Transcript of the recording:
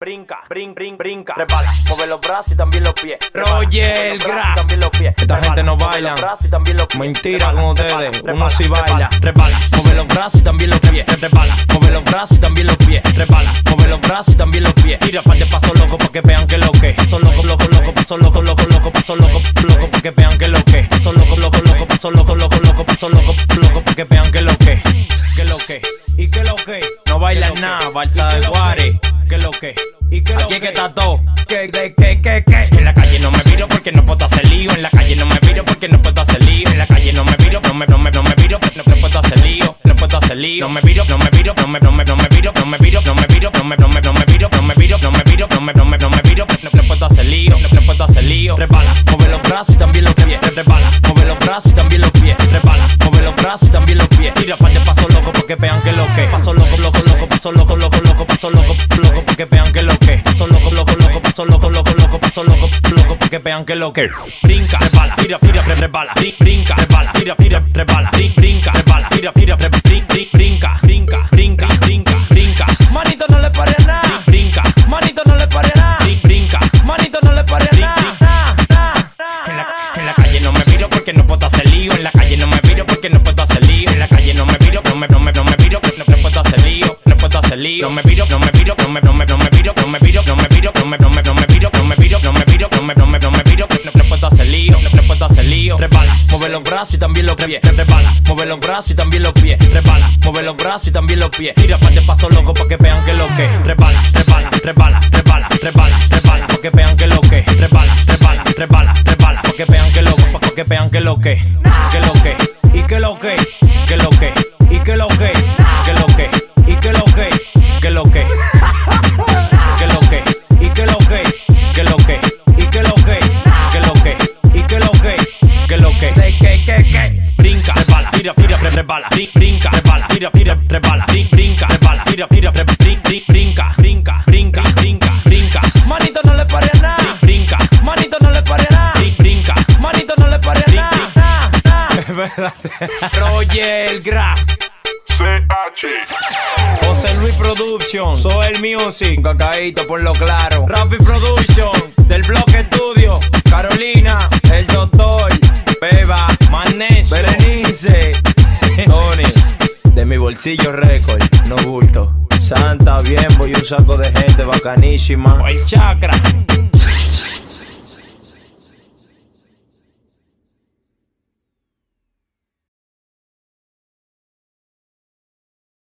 brinca, brinca, repala, mueve los brazos y también los pies. Roger Gra. Esta gente no baila. Mentira con ustedes, uno sí baila. Repala, mueve los brazos y también los pies. Repala, mueve los brazos y también los pies. Repala, mueve los brazos y también los pies. Tira par de paso loco pa' que vean que lo que. Paso loco, paso loco, paso loco, pa' que vean que lo que. Paso loco, paso loco, paso loco, pa' que vean que lo que. Que lo que, y que lo que. No bailan nada, balsa de Guare. Que lo que, y que lo que. Aquí es que está todo. Que. En la calle no me viro porque no puedo hacer lío. En la calle no me viro porque no puedo hacer lío. En la calle no me viro, no me viro porque no puedo hacer lío. No puedo hacer lío. No me viro, no me viro, no me viro, no me viro, no me viro, no me viro, no me viro, no me viro, no me viro, no me viro, no puedo hacer lío. No puedo hacer lío. Repala, mueve los brazos y también los pies. Repala, mueve los brazos y también los pies. Repala, mueve los brazos y también los pies. Tira par de paso loco porque vean que lo que. Paso loco, paso loco, paso loco, porque vean que lo que. Paso loco, paso loco, porque vean que lo que. Brinca, repala, tira, repala, brinca, repala, tira, repala, brinca, repala, tira, brinca. Manito no le pare a nada. Brinca, manito no le pare a nada. Brinca, manito no le pare a nada. En la calle no me viro porque no puedo hacer lío. En la calle no me viro porque no puedo hacer lío. En la calle no me viro, no me viro, no puedo hacer lío. No puedo hacer lío. No me viro, no me viro, no me viro, no me viro, no me viro, no me viro, no me viro, no me viro, no me viro, no puedo hacer lío, no puedo hacer lío. Repala, mueve los brazos y también los pies. Repala, mueve los brazos y también los pies. Repala, mueve los brazos y también los pies. Tira par de paso loco pa' que vean que lo que. Repala, pa' que vean que lo que. Repala, pa' que vean que lo que, pa' que vean que lo que. Que lo que, y que lo que, que lo que, y que lo que, que lo que, y que lo que, que lo que. Que lo que, y que lo que, que lo que, y que lo que, que lo que, y que lo que, que lo que. Brinca, repala, tira, repala, brinca, repala, tira, repala, brinca, repala, tira, brinca. Manito no le pare a nada. Brinca, manito no le pare a nada. Brinca, manito no le pare a nada. Es verdad. Roger Gra. CH. José Luis Production, Soel Music, Cacaíto por lo claro. Rappi Production, del Bloque Estudio, Carolina, el Doctor, Beba, Magnesio, Berenice, Tony, de mi bolsillo récord, no bulto. Santa, bien, voy un saco de gente bacanísima. El Chakra.